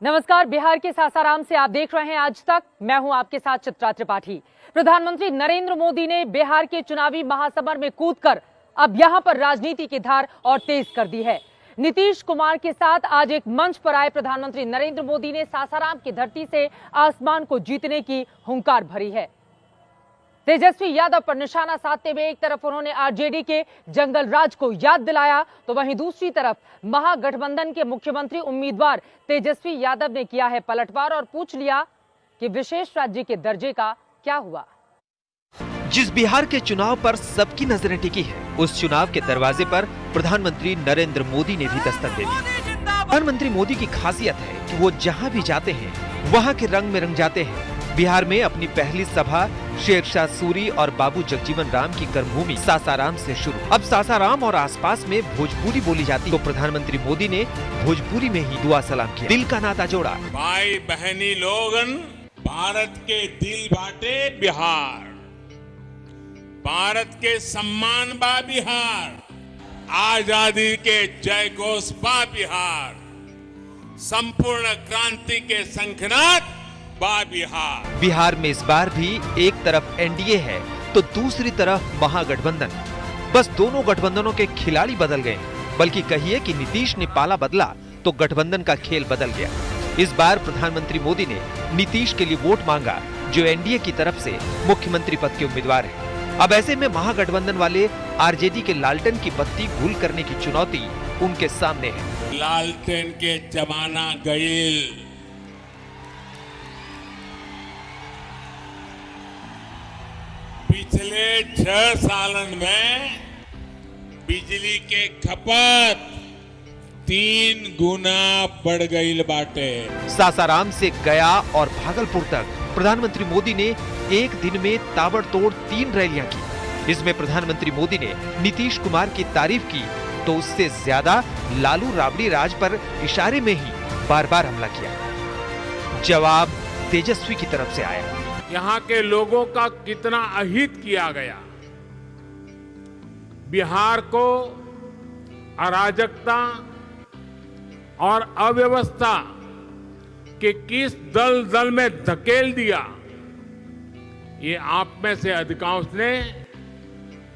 नमस्कार, बिहार के सासाराम से आप देख रहे हैं आज तक। मैं हूं आपके साथ चित्रा त्रिपाठी। प्रधानमंत्री नरेंद्र मोदी ने बिहार के चुनावी महासमर में कूदकर अब यहां पर राजनीति की धार और तेज कर दी है। नीतीश कुमार के साथ आज एक मंच पर आए प्रधानमंत्री नरेंद्र मोदी ने सासाराम की धरती से आसमान को जीतने की हुंकार भरी है। तेजस्वी यादव पर निशाना साधते हुए एक तरफ उन्होंने आरजेडी के जंगल राज को याद दिलाया, तो वहीं दूसरी तरफ महागठबंधन के मुख्यमंत्री उम्मीदवार तेजस्वी यादव ने किया है पलटवार और पूछ लिया कि विशेष राज्य के दर्जे का क्या हुआ। जिस बिहार के चुनाव पर सबकी नजरें टिकी है, उस चुनाव के दरवाजे पर प्रधानमंत्री नरेंद्र मोदी ने भी दस्तक दे दी। प्रधानमंत्री मोदी की खासियत है कि वो जहां भी जाते हैं वहां के रंग में रंग जाते हैं। बिहार में अपनी पहली सभा शेरशाह सूरी और बाबू जगजीवन राम की कर्मभूमि सासाराम से शुरू। अब सासाराम और आसपास में भोजपुरी बोली जाती, तो प्रधानमंत्री मोदी ने भोजपुरी में ही दुआ सलाम किया, दिल का नाता जोड़ा। भाई बहनी लोगन, भारत के दिल बाटे बिहार, भारत के सम्मान बा बिहार, आजादी के जय घोष बा बिहार, संपूर्ण क्रांति के शंखनाद बिहार। बिहार में इस बार भी एक तरफ एनडीए है तो दूसरी तरफ महागठबंधन। बस दोनों गठबंधनों के खिलाड़ी बदल गए, बल्कि कहिए कि नीतीश ने पाला बदला तो गठबंधन का खेल बदल गया। इस बार प्रधानमंत्री मोदी ने नीतीश के लिए वोट मांगा, जो एनडीए की तरफ से मुख्यमंत्री पद के उम्मीदवार है। अब ऐसे में महागठबंधन वाले आरजेडी के लालटेन की बत्ती गुल करने की चुनौती उनके सामने है। लालटेन के जमाना गईल, पिछले 6 सालन में बिजली के खपत 3 गुना बढ़ गई बाटे। सासाराम से गया और भागलपुर तक प्रधानमंत्री मोदी ने एक दिन में ताबड़तोड़ 3 रैलियां की। इसमें प्रधानमंत्री मोदी ने नीतीश कुमार की तारीफ की, तो उससे ज्यादा लालू राबड़ी राज पर इशारे में ही बार बार हमला किया। जवाब तेजस्वी की तरफ से आया। यहाँ के लोगों का कितना अहित किया गया, बिहार को अराजकता और अव्यवस्था के किस दलदल में धकेल दिया, ये आप में से अधिकांश ने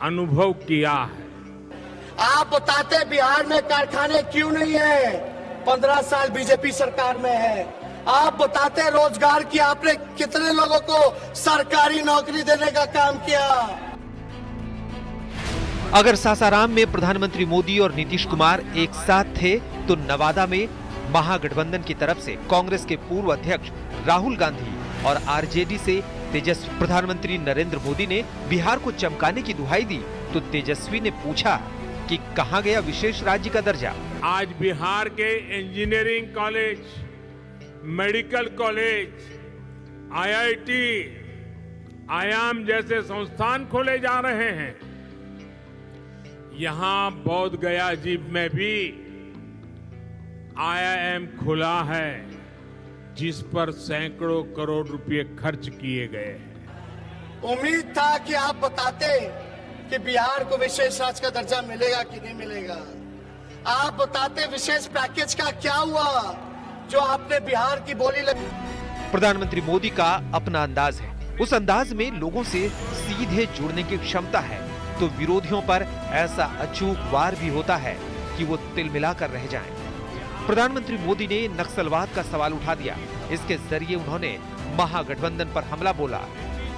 अनुभव किया है। आप बताते बिहार में कारखाने क्यों नहीं है? 15 साल बीजेपी सरकार में है। आप बताते रोजगार की आपने कितने लोगों को सरकारी नौकरी देने का काम किया। अगर सासाराम में प्रधानमंत्री मोदी और नीतीश कुमार एक साथ थे, तो नवादा में महागठबंधन की तरफ से कांग्रेस के पूर्व अध्यक्ष राहुल गांधी और आरजेडी से तेजस्वी। प्रधानमंत्री नरेंद्र मोदी ने बिहार को चमकाने की दुहाई दी, तो तेजस्वी ने पूछा कि कहां गया विशेष राज्य का दर्जा। आज बिहार के engineering college, medical college, IIT, IIM जैसे संस्थान खोले जा रहे हैं। यहां बोध गया जीप में भी आईआईएम खुला है, जिस पर सैकड़ों करोड़ रुपए खर्च किए गए हैं। उम्मीद था कि आप बताते कि बिहार को विशेष राज्य का दर्जा मिलेगा कि नहीं मिलेगा। आप बताते विशेष पैकेज का क्या हुआ जो आपने बिहार की बोली लगी। प्रधानमंत्री मोदी का अपना अंदाज है, उस अंदाज में लोगों से सीधे जुड़ने की क्षमता है, तो विरोधियों पर ऐसा अचूक वार भी होता है कि वो तिलमिलाकर रह जाएं। प्रधानमंत्री मोदी ने नक्सलवाद का सवाल उठा दिया। इसके जरिए उन्होंने महागठबंधन पर हमला बोला,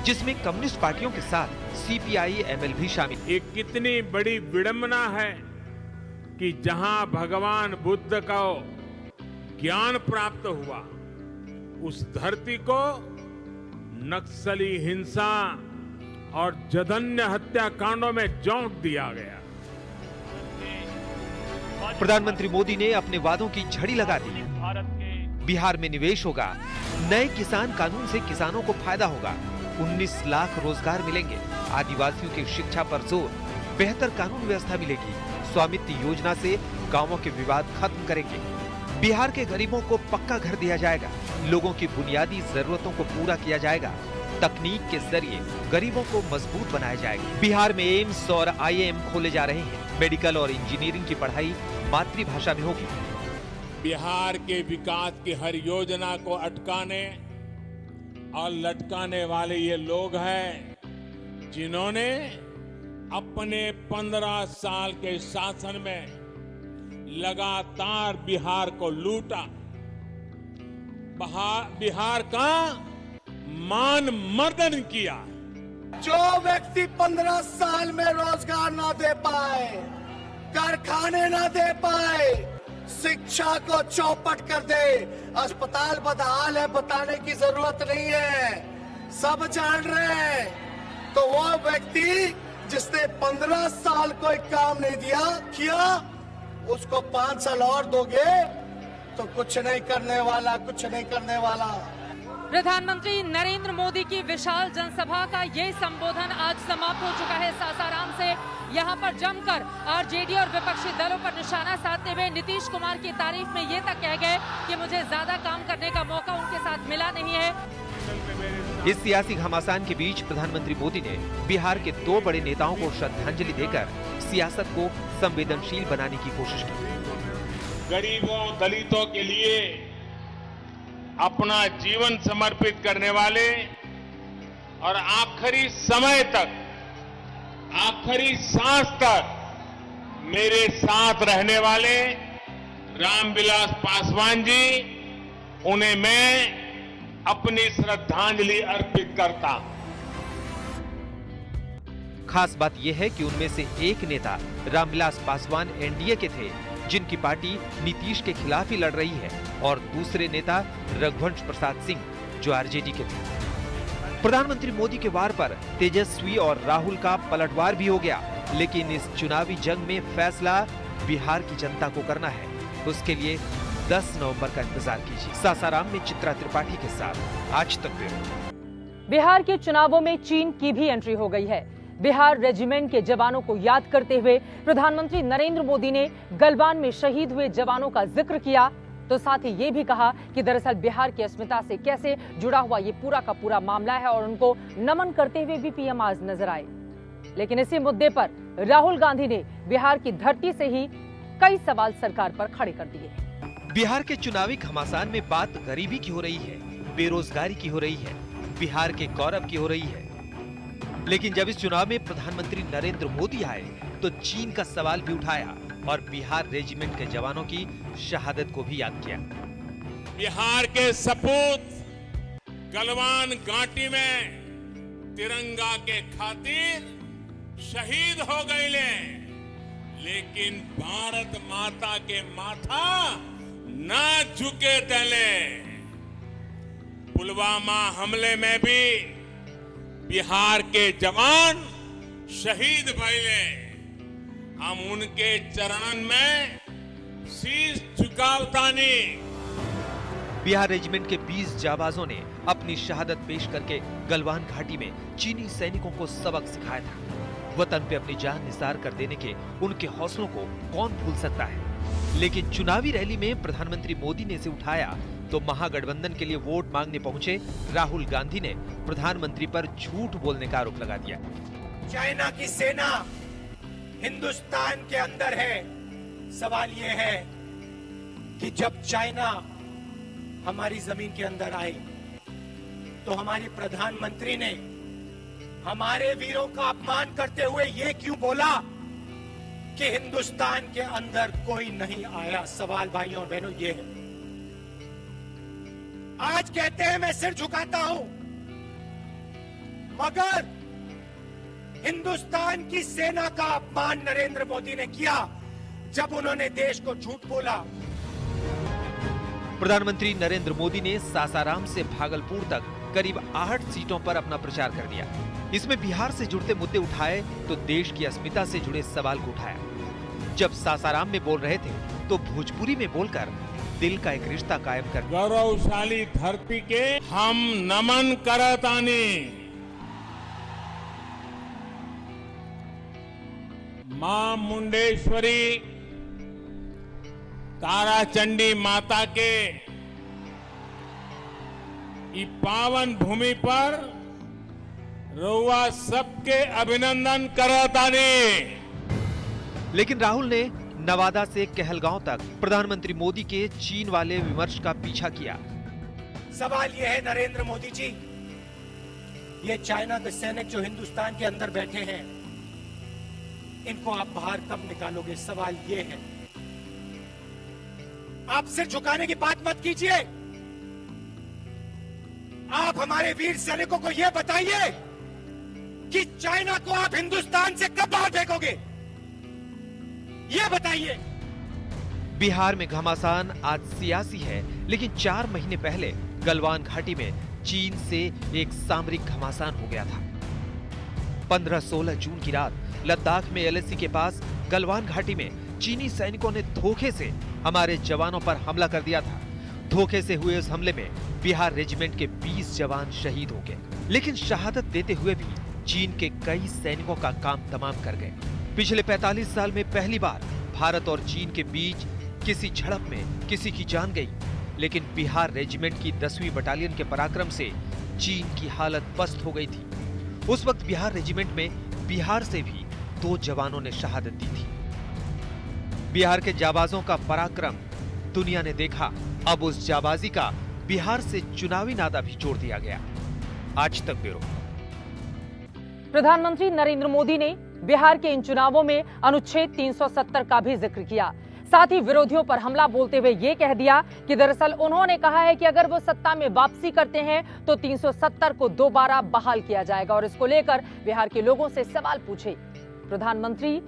जिसमें कम्युनिस्ट पार्टियों के साथ सीपीआई एमएल भी शामिल। ये कितनी बड़ी विडंबना है कि जहां भगवान बुद्ध को ज्ञान प्राप्त हुआ, उस धरती को नक्सली हिंसा और जघन्य हत्याकांडों में झोंक दिया गया। प्रधानमंत्री मोदी ने अपने वादों की झड़ी लगा दी। बिहार में निवेश होगा, नए किसान कानून से किसानों को फायदा होगा, 19 लाख रोजगार मिलेंगे, आदिवासियों की शिक्षा पर जोर, बेहतर कानून व्यवस्था मिलेगी, स्वामित्व योजना से गांवों के विवाद खत्म करेंगे, बिहार के गरीबों को पक्का घर दिया जाएगा, लोगों की बुनियादी जरूरतों को पूरा किया जाएगा, तकनीक के जरिए गरीबों को मजबूत बनाया जाएगा। बिहार में एम्स और आईआईएम खोले जा रहे हैं, मेडिकल और इंजीनियरिंग की पढ़ाई मातृभाषा में होगी। बिहार के विकास की हर योजना को अटकाने और लटकाने वाले ये लोग हैं जिन्होंने अपने 15 साल के शासन में लगातार बिहार को लूटा, बिहार का मान मर्दन किया। जो व्यक्ति 15 साल में रोजगार ना दे पाए, कारखाने ना दे पाए, शिक्षा को चौपट कर दे, अस्पताल बदहाल है बताने की जरूरत नहीं है, सब जान रहे हैं। तो वो व्यक्ति जिसने 15 साल कोई काम नहीं किया, उसको 5 साल और दोगे तो कुछ नहीं करने वाला। प्रधानमंत्री नरेंद्र मोदी की विशाल जनसभा का ये संबोधन आज समाप्त हो चुका है सासाराम से। यहाँ पर जमकर आरजेडी और विपक्षी दलों पर निशाना साधते हुए नीतीश कुमार की तारीफ में ये तक कह गए कि मुझे ज्यादा काम करने का मौका उनके साथ मिला नहीं है। इस सियासी घमासान के बीच प्रधानमंत्री मोदी ने बिहार के 2 बड़े नेताओं को श्रद्धांजलि देकर सियासत को संवेदनशील बनाने की कोशिश की। गरीबों दलितों के लिए अपना जीवन समर्पित करने वाले और आखिरी समय तक, आखिरी सांस तक मेरे साथ रहने वाले रामविलास पासवान जी, उन्हें मैं अपनी श्रद्धांजलि अर्पित करता हूं। खास बात यह है कि उनमें से एक नेता रामविलास पासवान एनडीए के थे, जिनकी पार्टी नीतीश के खिलाफ ही लड़ रही है, और दूसरे नेता रघुवंश प्रसाद सिंह जो आरजेडी के थे। प्रधानमंत्री मोदी के वार पर तेजस्वी और राहुल का पलटवार भी हो गया, लेकिन इस चुनावी जंग में फैसला बिहार की जनता को करना है। उसके लिए 10 नवंबर का इंतजार कीजिए। सासाराम में चित्रा त्रिपाठी के साथ आज तक ब्यूरो। बिहार के चुनावों में चीन की भी एंट्री हो गई है। बिहार रेजिमेंट के जवानों को याद करते हुए प्रधानमंत्री नरेंद्र मोदी ने गलवान में शहीद हुए जवानों का जिक्र किया, तो साथ ही ये भी कहा कि दरअसल बिहार की अस्मिता से कैसे जुड़ा हुआ ये पूरा का पूरा मामला है, और उनको नमन करते हुए भी पीएम आज नजर आए। लेकिन इसी मुद्दे पर राहुल गांधी ने बिहार की धरती से ही कई सवाल सरकार पर खड़े कर दिए। बिहार के चुनावी घमासान में बात गरीबी की हो रही है, बेरोजगारी की हो रही है, बिहार के गौरव की हो रही है। लेकिन जब इस चुनाव में प्रधानमंत्री नरेंद्र मोदी आए तो चीन का सवाल भी उठाया और बिहार रेजिमेंट के जवानों की शहादत को भी याद किया। बिहार के सपूत गलवान घाटी में तिरंगा के खातिर शहीद हो गए, लेकिन भारत माता के माथा ना झुके तले। पुलवामा हमले में भी बिहार के जवान शहीद भइले, हम उनके चरणन में शीश झुकावतानी। बिहार रेजिमेंट के 20 जाबाजों ने अपनी शहादत पेश करके गलवान घाटी में चीनी सैनिकों को सबक सिखाया था। वतन पे अपनी जान निसार कर देने के उनके हौसलों को कौन भूल सकता है। लेकिन चुनावी रैली में प्रधानमंत्री मोदी ने इसे उठाया तो महागठबंधन के लिए वोट मांगने पहुंचे राहुल गांधी ने प्रधानमंत्री पर झूठ बोलने का आरोप लगा दिया। चाइना की सेना हिंदुस्तान के अंदर है। सवाल ये है कि जब चाइना हमारी जमीन के अंदर आई तो हमारी प्रधानमंत्री ने हमारे वीरों का अपमान करते हुए ये क्यों बोला कि हिंदुस्तान के अंदर कोई नहीं आया। सवाल भाइयों और बहनों ये है। आज कहते हैं मैं सिर झुकाता हूं, मगर हिंदुस्तान की सेना का अपमान नरेंद्र मोदी ने किया जब उन्होंने देश को झूठ बोला। प्रधानमंत्री नरेंद्र मोदी ने सासाराम से भागलपुर तक करीब 8 सीटों पर अपना प्रचार कर दिया। इसमें बिहार से जुड़ते मुद्दे उठाए तो देश की अस्मिता से जुड़े सवाल को उठाया। जब सासाराम में बोल रहे थे तो भोजपुरी में बोलकर दिल का एक रिश्ता कायम कर गौरवशाली धरती के हम नमन करतानी। मां मुंडेश्वरी ताराचंडी माता के ई पावन भूमि पर रउआ सबके अभिनंदन करतानी। लेकिन राहुल ने नवादा से कहलगांव तक प्रधानमंत्री मोदी के चीन वाले विमर्श का पीछा किया। सवाल यह है नरेंद्र मोदी जी, ये चाइना के सैनिक जो हिंदुस्तान के अंदर बैठे हैं, इनको आप बाहर कब निकालोगे? सवाल ये है। आप सिर झुकाने की बात मत कीजिए। आप हमारे वीर सैनिकों को यह बताइए कि चाइना को आप हिंदुस्तान से कब बाहर फेंकोगे, यह बताइए। बिहार में घमासान आज सियासी है, लेकिन 4 महीने पहले गलवान घाटी में चीन से एक सामरिक घमासान हो गया था। 15-16 जून की रात लद्दाख में एलएसी के पास गलवान घाटी में चीनी सैनिकों ने धोखे से हमारे जवानों पर हमला कर दिया था। धोखे से हुए उस हमले में बिहार रेजिमेंट के 20 जवान शहीद हो गए, लेकिन शहादत देते हुए भी चीन के कई सैनिकों का काम तमाम कर गए। पिछले 45 साल में पहली बार भारत और चीन के बीच किसी झड़प में किसी की जान गई, लेकिन बिहार रेजिमेंट की 10वीं बटालियन के पराक्रम से चीन की हालत पस्त हो गई थी। उस वक्त बिहार रेजिमेंट में बिहार से भी 2 जवानों ने शहादत दी थी। बिहार के जाबाजों का पराक्रम दुनिया ने देखा। अब उस जाबाजी का बिहार से चुनावी नाता भी जोड़ दिया गया। आज तक ब्यूरो। प्रधानमंत्री नरेंद्र मोदी ने बिहार के इन चुनावों में अनुच्छेद 370 का भी जिक्र किया। साथ ही विरोधियों पर हमला बोलते हुए ये कह दिया कि दरअसल उन्होंने कहा है कि अगर वो सत्ता में वापसी करते हैं तो 370 को दोबारा बहाल किया जाएगा और इसको लेकर बिहार के लोगों से सवाल पूछे। प्रधानमंत्री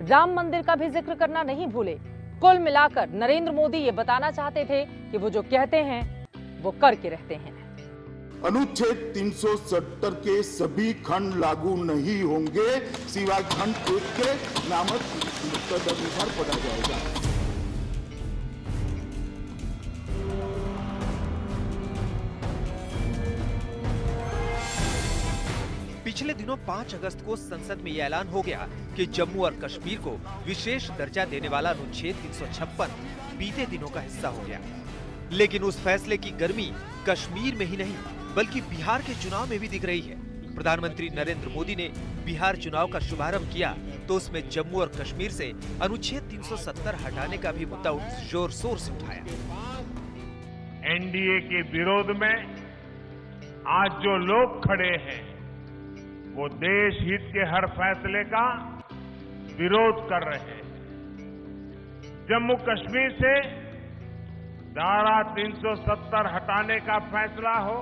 राम मंदिर का भी जिक्र करना नहीं भूले। कुल मिलाकर नरेंद्र मोदी ये बताना चाहते थे कि वो जो कहते हैं वो करके रहते हैं। अनुच्छेद 370 के सभी खंड लागू नहीं होंगे, सिवाय खंड 1 के नामक तदनुसार पढ़ा जाएगा। पिछले दिनों 5 अगस्त को संसद में यह ऐलान हो गया कि जम्मू और कश्मीर को विशेष दर्जा देने वाला अनुच्छेद 356 बीते दिनों का हिस्सा हो गया। लेकिन उस फैसले की गर्मी कश्मीर में ही नहीं बल्कि बिहार के चुनाव में भी दिख रही है। प्रधानमंत्री नरेंद्र मोदी ने बिहार चुनाव का शुभारंभ किया तो उसमें जम्मू और कश्मीर से अनुच्छेद 370 हटाने का भी मुद्दा जोर शोर से उठाया। एनडीए के विरोध में आज जो लोग खड़े हैं वो देश हित के हर फैसले का विरोध कर रहे हैं। जम्मू कश्मीर से धारा 370 हटाने का फैसला हो,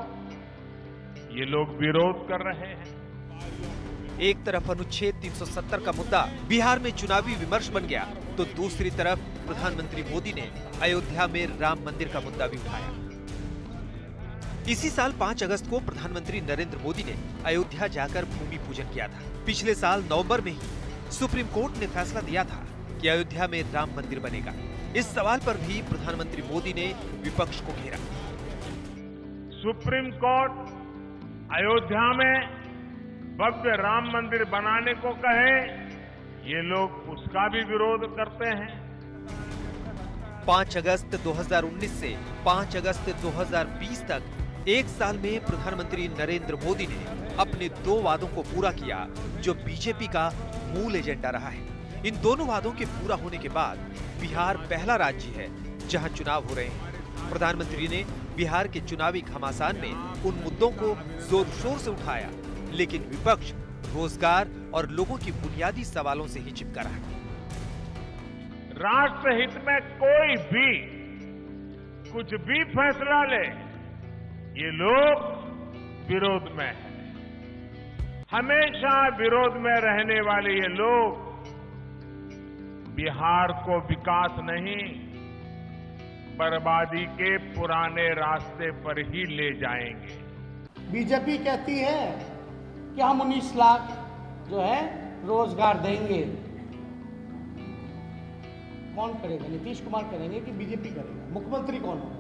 ये लोग विरोध कर रहे हैं। एक तरफ अनुच्छेद 370 का मुद्दा बिहार में चुनावी विमर्श बन गया तो दूसरी तरफ प्रधानमंत्री मोदी ने अयोध्या में राम मंदिर का मुद्दा भी उठाया। इसी साल 5 अगस्त को प्रधानमंत्री नरेंद्र मोदी ने अयोध्या जाकर भूमि पूजन किया था। पिछले साल नवंबर में ही सुप्रीम कोर्ट ने फैसला दिया था कि अयोध्या में राम मंदिर बनेगा। इस सवाल पर भी प्रधानमंत्री मोदी ने विपक्ष को घेरा। सुप्रीम कोर्ट अयोध्या में भव्य राम मंदिर बनाने को कहे, ये लोग उसका भी विरोध करते हैं। 5 अगस्त 2019 से 5 अगस्त 2020 तक 1 साल में प्रधानमंत्री नरेंद्र मोदी ने अपने 2 वादों को पूरा किया जो बीजेपी का मूल एजेंडा रहा है। इन दोनों वादों के पूरा होने के बाद बिहार पहला राज्य है जहां चुनाव हो रहे हैं। प्रधानमंत्री ने बिहार के चुनावी घमासान में उन मुद्दों को जोर शोर से उठाया, लेकिन विपक्ष रोजगार और लोगों की बुनियादी सवालों से ही चिपका रहा। राष्ट्र हित में कोई भी कुछ भी फैसला ले, ये लोग विरोध में हैं। हमेशा विरोध में रहने वाले ये लोग बिहार को विकास नहीं, बर्बादी के पुराने रास्ते पर ही ले जाएंगे। बीजेपी कहती है कि हम 19 लाख जो है रोजगार देंगे। कौन करेगा? नीतीश कुमार करेंगे कि बीजेपी करेगा? मुख्यमंत्री कौन होगा?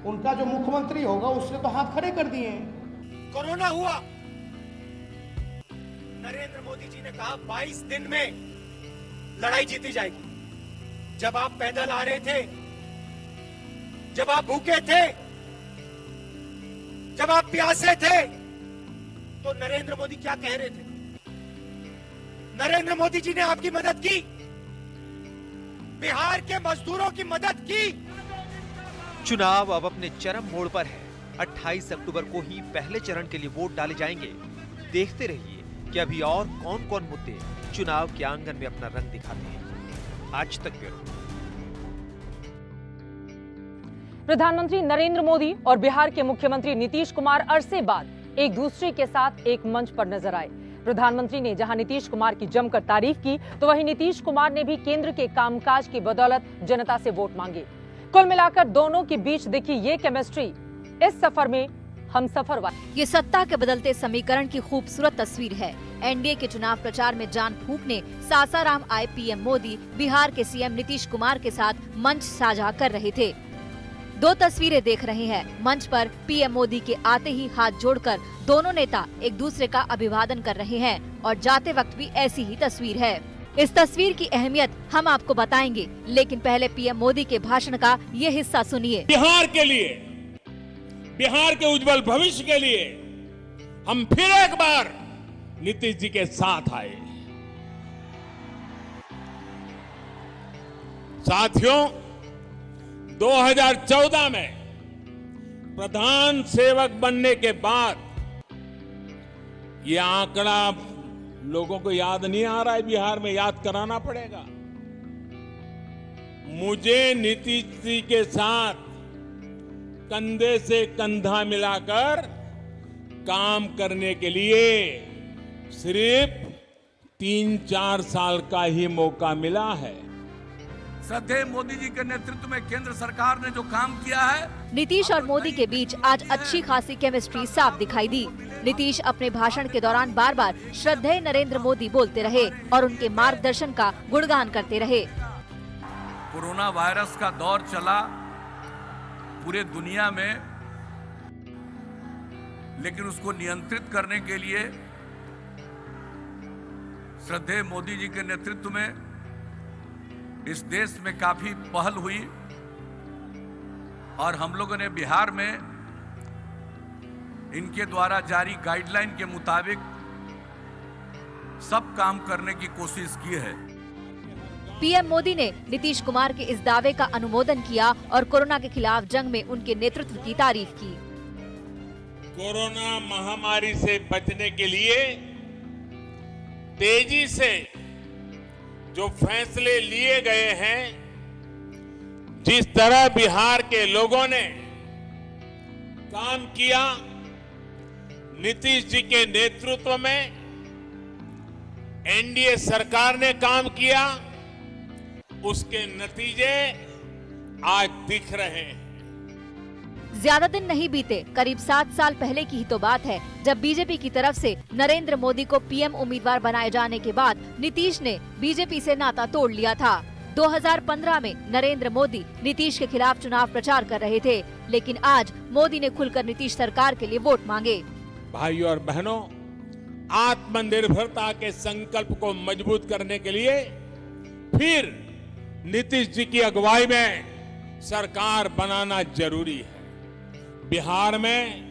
उनका जो मुख्यमंत्री होगा उसने तो हाथ खड़े कर दिए हैं। कोरोना हुआ, नरेंद्र मोदी जी ने कहा 22 दिन में लड़ाई जीती जाएगी। जब आप पैदल आ रहे थे, जब आप भूखे थे, जब आप प्यासे थे, तो नरेंद्र मोदी क्या कह रहे थे? नरेंद्र मोदी जी ने आपकी मदद की। बिहार के मजदूरों की मदद की। चुनाव अब अपने चरम मोड़ पर है। 28 अक्टूबर को ही पहले चरण के लिए वोट डाले जाएंगे। देखते रहिए कि अभी और कौन कौन मुद्दे चुनाव के आंगन में अपना रंग दिखाते हैं। आज तक ब्यूरो। प्रधानमंत्री नरेंद्र मोदी और बिहार के मुख्यमंत्री नीतीश कुमार अरसे बाद एक दूसरे के साथ एक मंच पर नजर आए। प्रधानमंत्री ने जहां नीतीश कुमार की जमकर तारीफ की, तो वहीं नीतीश कुमार ने भी केंद्र के कामकाज की बदौलत जनता से वोट मांगे। कुल मिलाकर दोनों के बीच दिखी ये केमिस्ट्री इस सफर में हम सफर वाले। ये सत्ता के बदलते समीकरण की खूबसूरत तस्वीर है। एनडीए के चुनाव प्रचार में जान फूंकने सासाराम आए पीएम मोदी बिहार के सीएम नीतीश कुमार के साथ मंच साझा कर रहे थे। दो तस्वीरें देख रहे हैं। मंच पर पीएम मोदी के आते ही हाथ जोड़कर दोनों नेता एक दूसरे का अभिवादन कर रहे हैं और जाते वक्त भी ऐसी ही तस्वीर है। इस तस्वीर की अहमियत हम आपको बताएंगे, लेकिन पहले पीएम मोदी के भाषण का ये हिस्सा सुनिए। बिहार के लिए, बिहार के उज्जवल भविष्य के लिए हम फिर एक बार नीतीश जी के साथ आए। साथियों, 2014 में प्रधान सेवक बनने के बाद ये आंकड़ा लोगों को याद नहीं आ रहा है। बिहार में याद कराना पड़ेगा। मुझे नीतीश जी के साथ कंधे से कंधा मिलाकर काम करने के लिए सिर्फ 3-4 साल का ही मौका मिला है। श्रद्धेय मोदी जी के नेतृत्व में केंद्र सरकार ने जो काम किया है। नीतीश और मोदी के बीच आज अच्छी खासी केमिस्ट्री साफ दिखाई दी। नीतीश अपने भाषण के दौरान बार बार श्रद्धेय नरेंद्र मोदी बोलते रहे और उनके मार्गदर्शन का गुणगान करते रहे। कोरोना वायरस का दौर चला पूरे दुनिया में, लेकिन उसको नियंत्रित करने के लिए श्रद्धेय मोदी जी के नेतृत्व में इस देश में काफी पहल हुई और हम लोगों ने बिहार में इनके द्वारा जारी गाइडलाइन के मुताबिक सब काम करने की कोशिश की है। पीएम मोदी ने नीतीश कुमार के इस दावे का अनुमोदन किया और कोरोना के खिलाफ जंग में उनके नेतृत्व की तारीफ की। कोरोना महामारी से बचने के लिए तेजी से जो फैसले लिए गए हैं, जिस तरह बिहार के लोगों ने काम किया, नीतीश जी के नेतृत्व में एनडीए सरकार ने काम किया, उसके नतीजे आज दिख रहे हैं। ज्यादा दिन नहीं बीते, करीब 7 साल पहले की ही तो बात है, जब बीजेपी की तरफ से नरेंद्र मोदी को पीएम उम्मीदवार बनाए जाने के बाद नीतीश ने बीजेपी से नाता तोड़ लिया था। 2015 में नरेंद्र मोदी नीतीश के खिलाफ चुनाव प्रचार कर रहे थे, लेकिन आज मोदी ने खुलकर नीतीश सरकार के लिए वोट मांगे। भाइयों और बहनों, आत्मनिर्भरता के संकल्प को मजबूत करने के लिए फिर नीतीश जी की अगुवाई में सरकार बनाना जरूरी है। बिहार में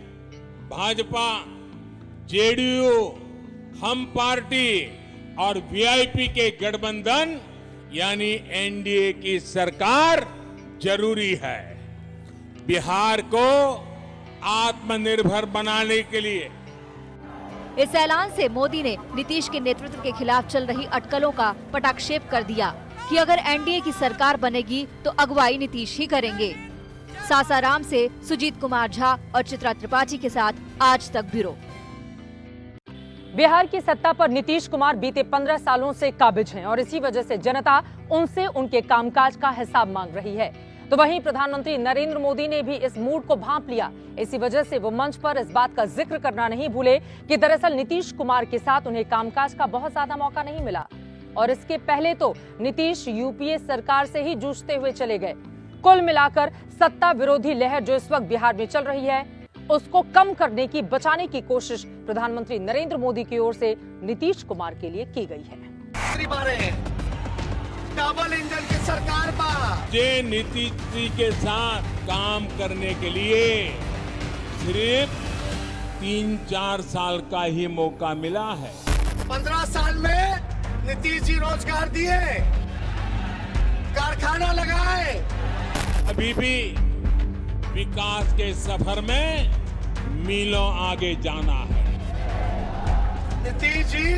भाजपा, जेडीयू, हम पार्टी और वीआईपी के गठबंधन यानी एनडीए की सरकार जरूरी है। बिहार को आत्मनिर्भर बनाने के लिए इस ऐलान से मोदी ने नीतीश के नेतृत्व के खिलाफ चल रही अटकलों का पटाक्षेप कर दिया कि अगर एनडीए की सरकार बनेगी तो अगुवाई नीतीश ही करेंगे। सासाराम से सुजीत कुमार झा और चित्रा त्रिपाठी के साथ आज तक ब्यूरो। बिहार की सत्ता पर नीतीश कुमार बीते 15 सालों से काबिज हैं और इसी वजह से जनता उनसे उनके कामकाज का हिसाब मांग रही है। तो वहीं प्रधानमंत्री नरेंद्र मोदी ने भी इस मूड को भांप लिया। इसी वजह से वो मंच पर इस बात का जिक्र करना नहीं भूले कि दरअसल नीतीश कुमार के साथ उन्हें कामकाज का बहुत ज्यादा मौका नहीं मिला और इसके पहले तो नीतीश यूपीए सरकार से ही जूझते हुए चले गए। कुल मिलाकर सत्ता विरोधी लहर जो इस वक्त बिहार में चल रही है, उसको कम करने की, बचाने की कोशिश प्रधानमंत्री नरेंद्र मोदी की ओर से नीतीश कुमार के लिए की गई है। डबल इंजन की सरकार मुझे नीतीश जी के साथ काम करने के लिए सिर्फ 3-4 साल का ही मौका मिला है। 15 साल में नीतीश जी रोजगार दिए, कारखाना लगाए। अभी भी विकास के सफर में मीलों आगे जाना है। नीतीश जी,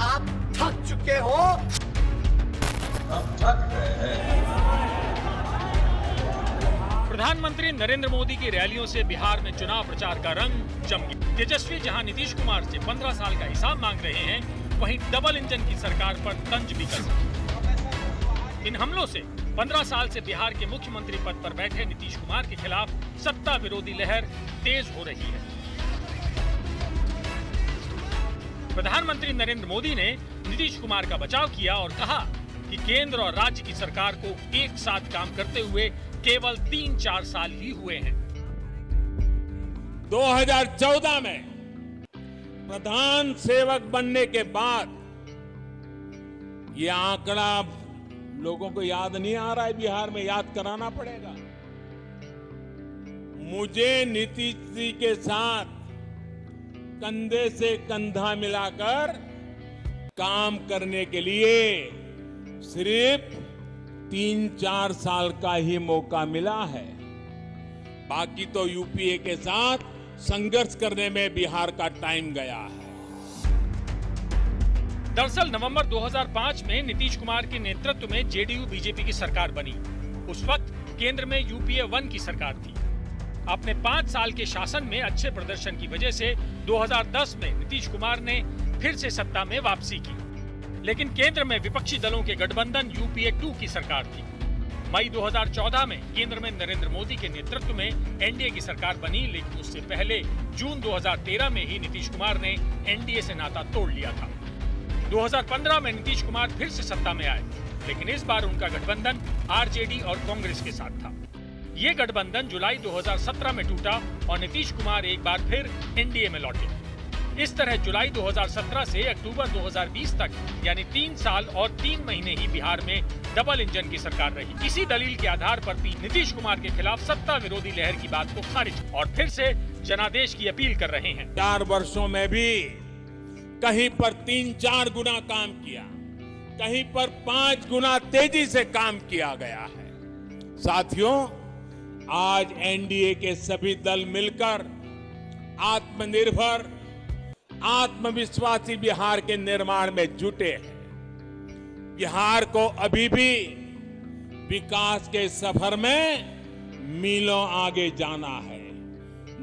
आप थक चुके हो। हम थक गए हैं। प्रधानमंत्री नरेंद्र मोदी की रैलियों से बिहार में चुनाव प्रचार का रंग जम गया। तेजस्वी जहां नीतीश कुमार से 15 साल का हिसाब मांग रहे हैं, वहीं डबल इंजन की सरकार पर तंज भी कस। इन हमलों से 15 साल से बिहार के मुख्यमंत्री पद पर बैठे नीतीश कुमार के खिलाफ सत्ता विरोधी लहर तेज हो रही है। प्रधानमंत्री नरेंद्र मोदी ने नीतीश कुमार का बचाव किया और कहा कि केंद्र और राज्य की सरकार को एक साथ काम करते हुए केवल 3-4 साल ही हुए हैं। 2014 में प्रधान सेवक बनने के बाद ये आंकड़ा लोगों को याद नहीं आ रहा है, बिहार में याद कराना पड़ेगा। मुझे नीतीश जी के साथ कंधे से कंधा मिलाकर काम करने के लिए सिर्फ 3-4 साल का ही मौका मिला है। बाकी तो यूपीए के साथ संघर्ष करने में बिहार का टाइम गया है। दरअसल नवंबर 2005 में नीतीश कुमार के नेतृत्व में जेडीयू बीजेपी की सरकार बनी। उस वक्त केंद्र में यूपीए 1 की सरकार थी। अपने 5 साल के शासन में अच्छे प्रदर्शन की वजह से 2010 में नीतीश कुमार ने फिर से सत्ता में वापसी की, लेकिन केंद्र में विपक्षी दलों के गठबंधन यूपीए 2 की सरकार थी। मई 2014 में केंद्र में नरेंद्र मोदी के नेतृत्व में एनडीए की सरकार बनी, लेकिन उससे पहले जून 2013 में ही नीतीश कुमार ने एनडीए से नाता तोड़ लिया था। 2015 में नीतीश कुमार फिर से सत्ता में आए, लेकिन इस बार उनका गठबंधन आरजेडी और कांग्रेस के साथ था। ये गठबंधन जुलाई 2017 में टूटा और नीतीश कुमार एक बार फिर एनडीए में लौटे। इस तरह जुलाई 2017 से अक्टूबर 2020 तक यानी 3 साल और 3 महीने ही बिहार में डबल इंजन की सरकार रही। इसी दलील के आधार पर नीतीश कुमार के खिलाफ सत्ता विरोधी लहर की बात को खारिज और फिर से जनादेश की अपील कर रहे हैं। 4 वर्षों में भी कहीं पर 3-4 गुना काम किया, कहीं पर 5 गुना तेजी से काम किया गया है। साथियों, आज एनडीए के सभी दल मिलकर आत्मनिर्भर आत्मविश्वासी बिहार के निर्माण में जुटे हैं। बिहार को अभी भी विकास के सफर में मीलों आगे जाना है,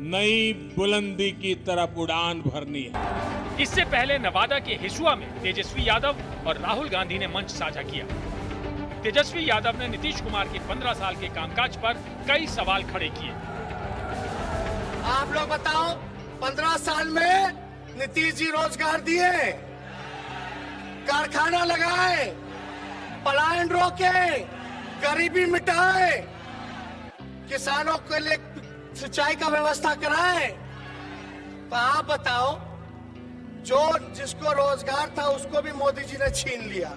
नई बुलंदी की तरफ उड़ान भरनी है। इससे पहले नवादा के हिसुआ में तेजस्वी यादव और राहुल गांधी ने मंच साझा किया। तेजस्वी यादव ने नीतीश कुमार के 15 साल के कामकाज पर कई सवाल खड़े किए। आप लोग बताओ, 15 साल में नीतीश जी रोजगार दिए, कारखाना लगाए, पलायन रोके, गरीबी मिटाए, किसानों के लिए सिंचाई का व्यवस्था कराए। तो आप बताओ, जो जिसको रोजगार था उसको भी मोदी जी ने छीन लिया,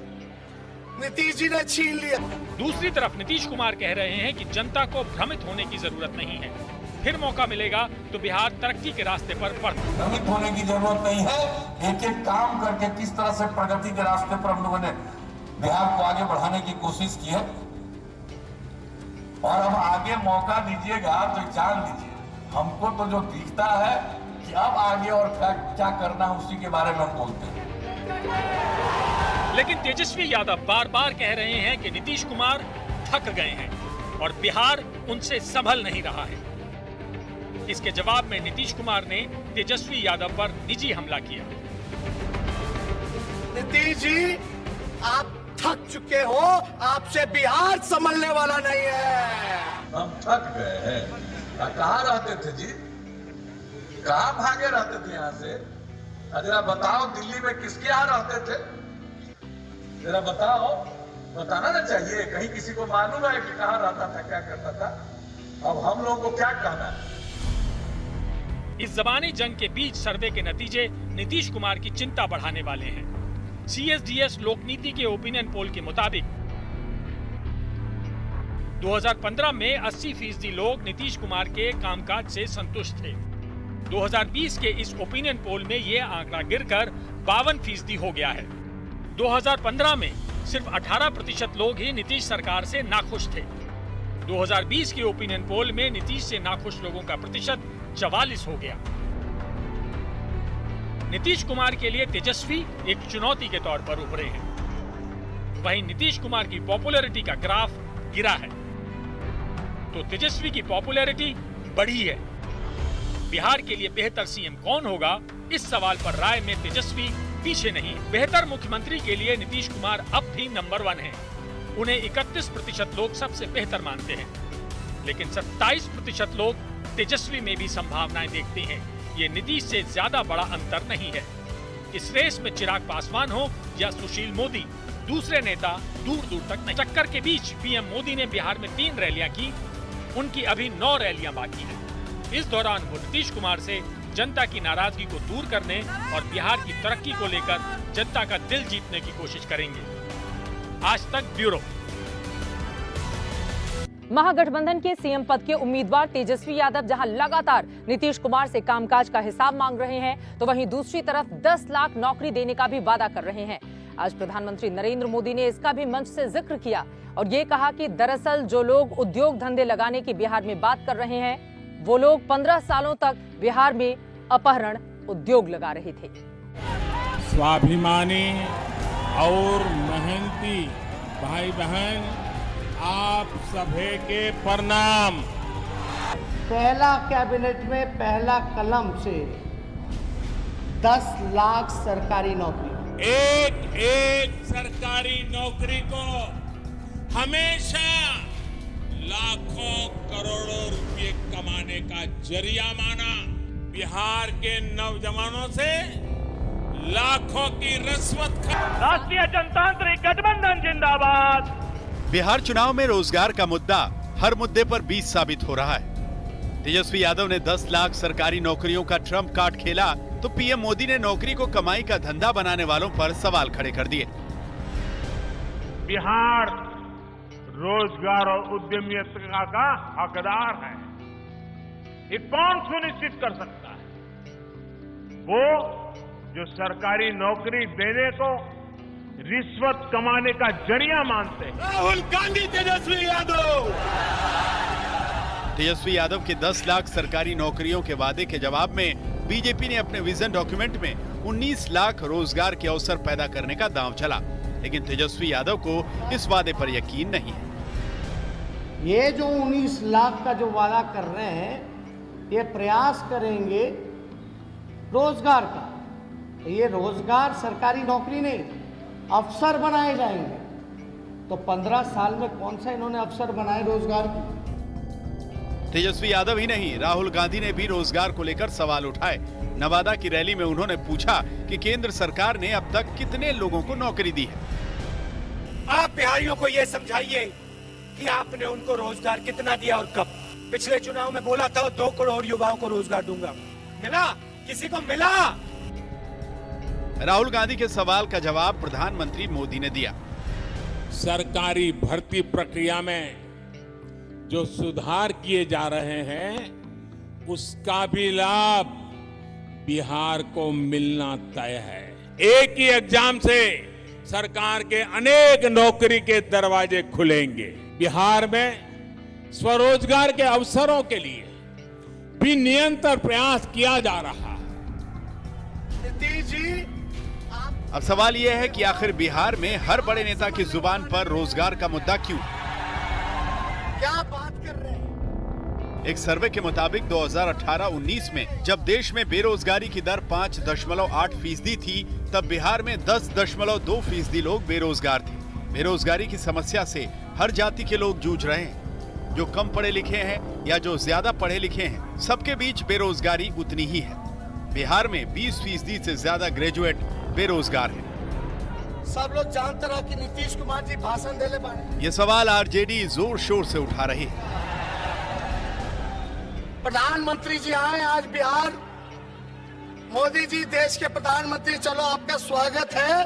नीतीश जी ने छीन लिया। दूसरी तरफ नीतीश कुमार कह रहे हैं कि जनता को भ्रमित होने की जरूरत नहीं है, फिर मौका मिलेगा तो बिहार तरक्की के रास्ते पर भ्रमित होने की जरूरत नहीं है। एक एक काम करके किस तरह से प्रगति के रास्ते पर हम लोगों ने बिहार को आगे बढ़ाने की कोशिश की है, और अब आगे मौका दीजिएगा तो जान लीजिए, हमको तो जो दिखता है कि अब आगे और क्या करना है उसी के बारे में हम बोलते हैं। लेकिन तेजस्वी यादव बार बार कह रहे हैं कि नीतीश कुमार थक गए हैं और बिहार उनसे संभल नहीं रहा है। इसके जवाब में नीतीश कुमार ने तेजस्वी यादव पर निजी हमला किया। नीतीश जी, आप थक चुके हो, आपसे बिहार संभलने वाला नहीं है। हम थक गए हैं। कहाँ रहते थे जी? कहाँ भागे रहते थे यहाँ से? जरा बताओ, दिल्ली में किसके यहाँ रहते थे? जरा बताओ, बताना ना चाहिए। कहीं किसी को मालूम है कि कहाँ रहता था, क्या करता था? अब हम लोगों को क्या कहना है? इस ज़बानी जंग के बीच सर्वे के नतीजे नीतीश कुमार की चिंता बढ़ाने वाले हैं। CSDS लोकनीति के ओपिनियन पोल के मुताबिक 2015 में 80% लोग नीतीश कुमार के कामकाज से संतुष्ट थे। 2020 के इस ओपिनियन पोल में यह आंकड़ा गिरकर 52% हो गया है। 2015 में सिर्फ 18% लोग ही नीतीश सरकार से नाखुश थे। 2020 के ओपिनियन पोल में नीतीश से नाखुश लोगों का प्रतिशत 44 हो गया। नीतीश कुमार के लिए तेजस्वी एक चुनौती के तौर पर उभरे हैं। वहीं नीतीश कुमार की पॉपुलैरिटी का ग्राफ गिरा है तो तेजस्वी की पॉपुलैरिटी बढ़ी है। बिहार के लिए बेहतर सीएम कौन होगा, इस सवाल पर राय में तेजस्वी पीछे नहीं। बेहतर मुख्यमंत्री के लिए नीतीश कुमार अब भी नंबर 1 हैं। उन्हें 31% लोग सबसे बेहतर मानते हैं, लेकिन 27% लोग तेजस्वी में भी संभावनाएं देखते हैं। ये नीतीश से ज्यादा बड़ा अंतर नहीं है। इस रेस में चिराग पासवान हो या सुशील मोदी, दूसरे नेता दूर दूर तक नहीं। टक्कर के बीच पीएम मोदी ने बिहार में 3 रैलियां की, उनकी अभी 9 रैलियां बाकी हैं। इस दौरान वो नीतीश कुमार से जनता की नाराजगी को दूर करने और बिहार की तरक्की को लेकर जनता का दिल जीतने की कोशिश करेंगे। आज तक ब्यूरो। महागठबंधन के सीएम पद के उम्मीदवार तेजस्वी यादव जहां लगातार नीतीश कुमार से कामकाज का हिसाब मांग रहे हैं, तो वहीं दूसरी तरफ 10 लाख नौकरी देने का भी वादा कर रहे हैं। आज प्रधानमंत्री नरेंद्र मोदी ने इसका भी मंच से जिक्र किया और ये कहा कि दरअसल जो लोग उद्योग धंधे लगाने की बिहार में बात कर रहे हैं, वो लोग 15 सालों तक बिहार में अपहरण उद्योग लगा रहे थे। स्वाभिमानी और मेहनती भाई बहन, आप सभी के प्रणाम। पहला कैबिनेट में पहला कलम से 10 लाख सरकारी नौकरी, एक सरकारी नौकरी को हमेशा लाखों करोड़ों रुपए कमाने का जरिया माना। बिहार के नौजवानों से लाखों की रिश्वत। राष्ट्रीय जनतांत्रिक गठबंधन जिंदाबाद। बिहार चुनाव में रोजगार का मुद्दा हर मुद्दे पर बीच साबित हो रहा है। तेजस्वी यादव ने 10 लाख सरकारी नौकरियों का ट्रम्प कार्ड खेला तो पीएम मोदी ने नौकरी को कमाई का धंधा बनाने वालों पर सवाल खड़े कर दिए। बिहार रोजगार और उद्यमिता का हकदार है। ये कौन सुनिश्चित कर सकता है? वो जो सरकारी नौकरी देने को रिश्वत कमाने का जरिया मानते हैं। राहुल गांधी, तेजस्वी यादव। तेजस्वी यादव के 10 लाख सरकारी नौकरियों के वादे के जवाब में बीजेपी ने अपने विजन डॉक्यूमेंट में 19 लाख रोजगार के अवसर पैदा करने का दांव चला, लेकिन तेजस्वी यादव को इस वादे पर यकीन नहीं है। ये जो 19 लाख का जो वादा कर रहे हैं, ये प्रयास करेंगे रोजगार का। ये रोजगार सरकारी नौकरी नहीं, अफसर बनाए जाएंगे। तो 15 साल में कौन सा इन्होंने अफसर बनाए रोजगार के? तेजस्वी यादव ही नहीं, राहुल गांधी ने भी रोजगार को लेकर सवाल उठाए। नवादा की रैली में उन्होंने पूछा कि केंद्र सरकार ने अब तक कितने लोगों को नौकरी दी है। आप बिहारियों को यह समझाइए कि आपने उनको रोजगार कितना दिया और कब। पिछले चुनाव में बोला था 2 करोड़ युवाओं को रोजगार दूंगा, मिला? किसी को मिला? राहुल गांधी के सवाल का जवाब प्रधानमंत्री मोदी ने दिया। सरकारी भर्ती प्रक्रिया में जो सुधार किए जा रहे हैं, उसका भी लाभ बिहार को मिलना तय है। एक ही एग्जाम से सरकार के अनेक नौकरी के दरवाजे खुलेंगे। बिहार में स्वरोजगार के अवसरों के लिए भी निरंतर प्रयास किया जा रहा है। अब सवाल यह है कि आखिर बिहार में हर बड़े नेता की जुबान पर रोजगार का मुद्दा क्यों? क्या बात कर रहे हैं? एक सर्वे के मुताबिक 2018-19 में जब देश में बेरोजगारी की दर 5.8% थी, तब बिहार में 10.2% लोग बेरोजगार थे। बेरोजगारी की समस्या से हर जाति के लोग जूझ रहे हैं, जो कम पढ़े लिखे हैं या जो ज्यादा पढ़े लिखे हैं, सबके बीच बेरोजगारी उतनी ही है। बिहार में 20% से ज्यादा ग्रेजुएट बेरोजगार हैं। सब लोग जानते रहे कि नीतीश कुमार जी भाषण देले बारे। ये सवाल आरजेडी जोर शोर से उठा रही है। प्रधानमंत्री जी आए आज बिहार। मोदी जी देश के प्रधानमंत्री, चलो आपका स्वागत है।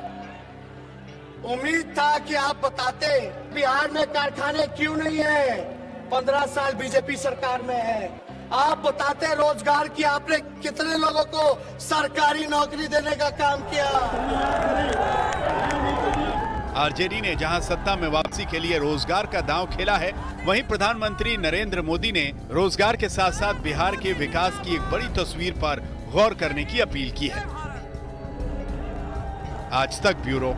उम्मीद था कि आप बताते बिहार में कारखाने क्यों नहीं है, 15 साल बीजेपी सरकार में है। आप बताते रोजगार की आपने कितने लोगों को सरकारी नौकरी देने का काम किया। आरजेडी ने जहां सत्ता में वापसी के लिए रोजगार का दांव खेला है, वहीं प्रधानमंत्री नरेंद्र मोदी ने रोजगार के साथ साथ बिहार के विकास की एक बड़ी तस्वीर पर गौर करने की अपील की है। आज तक ब्यूरो।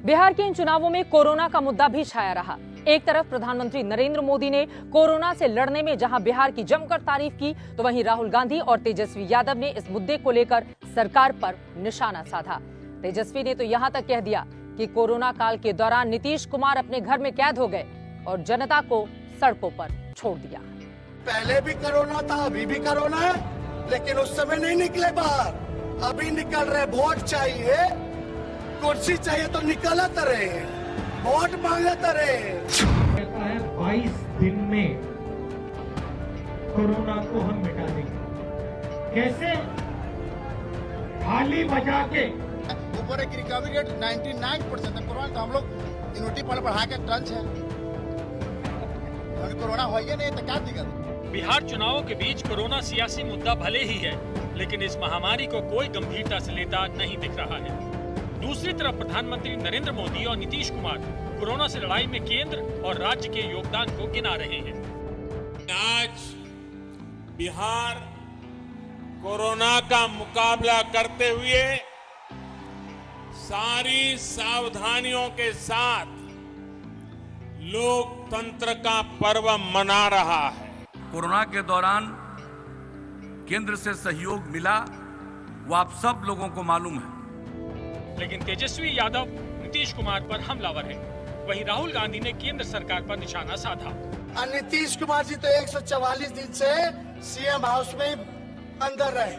बिहार के इन चुनावों में कोरोना का मुद्दा भी छाया रहा। एक तरफ प्रधानमंत्री नरेंद्र मोदी ने कोरोना से लड़ने में जहां बिहार की जमकर तारीफ की, तो वहीं राहुल गांधी और तेजस्वी यादव ने इस मुद्दे को लेकर सरकार पर निशाना साधा। तेजस्वी ने तो यहां तक कह दिया कि कोरोना काल के दौरान नीतीश कुमार अपने घर में कैद हो गए और जनता को सड़कों पर छोड़ दिया। पहले भी कोरोना था, अभी भी कोरोना है, लेकिन उस समय नहीं निकले बाहर। अभी निकल रहे। वोट चाहिए, कुर्सी चाहिए तो निकलत रहे, वोट मांगत रहे। कहता है 22 दिन में कोरोना को हम मिटा देंगे। कैसे? थाली बजा के। ऊपर की रिकवरी रेट 99% है। कोरोना तो हम लोग इम्यूनिटी पल बढ़ा के टंच है, कोरोना हो ही नहीं तो क्या दिक्कत। बिहार चुनावों के बीच कोरोना सियासी मुद्दा भले ही है, लेकिन इस महामारी को कोई गंभीरता से लेता नहीं दिख रहा है। दूसरी तरफ प्रधानमंत्री नरेंद्र मोदी और नीतीश कुमार कोरोना से लड़ाई में केंद्र और राज्य के योगदान को गिना रहे हैं। आज बिहार कोरोना का मुकाबला करते हुए सारी सावधानियों के साथ लोकतंत्र का पर्व मना रहा है। कोरोना के दौरान केंद्र से सहयोग मिला, वो आप सब लोगों को मालूम है। लेकिन तेजस्वी यादव नीतीश कुमार पर हमलावर है। वहीं राहुल गांधी ने केंद्र सरकार पर निशाना साधा। नीतीश कुमार जी तो 144 दिन से सीएम हाउस में अंदर रहे।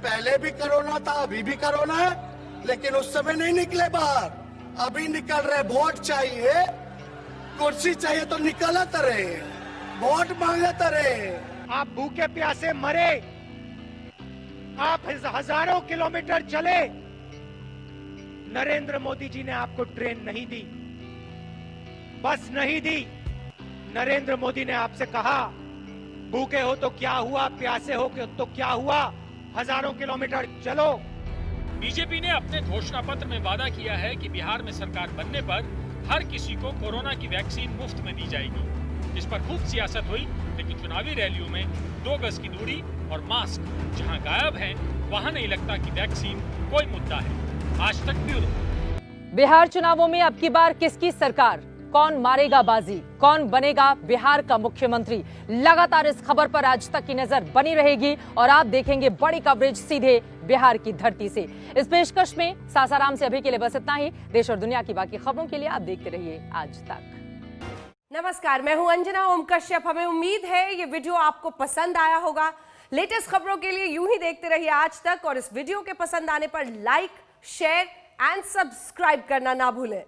पहले भी कोरोना था, अभी भी कोरोना है, लेकिन उस समय नहीं निकले बाहर। अभी निकल रहे। वोट चाहिए, कुर्सी चाहिए तो निकलत रहे, वोट मांगत रहे। आप भूखे प्यासे मरे, आप हजारों किलोमीटर चले, नरेंद्र मोदी जी ने आपको ट्रेन नहीं दी, बस नहीं दी। नरेंद्र मोदी ने आपसे कहा भूखे हो तो क्या हुआ, प्यासे हो तो क्या हुआ, हजारों किलोमीटर चलो। बीजेपी ने अपने घोषणा पत्र में वादा किया है कि बिहार में सरकार बनने पर हर किसी को कोरोना की वैक्सीन मुफ्त में दी जाएगी। इस पर खूब सियासत हुई, लेकिन चुनावी रैलियों में 2 गज की दूरी और मास्क जहां गायब हैं, वहां नहीं लगता कि वैक्सीन कोई मुद्दा है। आज तक ब्यूरो। बिहार चुनावों में अब की बार किसकी सरकार, कौन मारेगा बाजी, कौन बनेगा बिहार का मुख्यमंत्री, लगातार इस खबर पर आज तक की नजर बनी रहेगी और आप देखेंगे बड़ी कवरेज सीधे बिहार की धरती से। इस पेशकश में सासाराम से अभी के लिए बस इतना ही। देश और दुनिया की बाकी खबरों के लिए आप देखते रहिए आज तक। नमस्कार, मैं हूं अंजना ओम कश्यप। हमें उम्मीद है ये वीडियो आपको पसंद आया होगा। लेटेस्ट खबरों के लिए यूं ही देखते रहिए आज तक और इस वीडियो के पसंद आने पर लाइक, शेयर एंड सब्सक्राइब करना ना भूलें।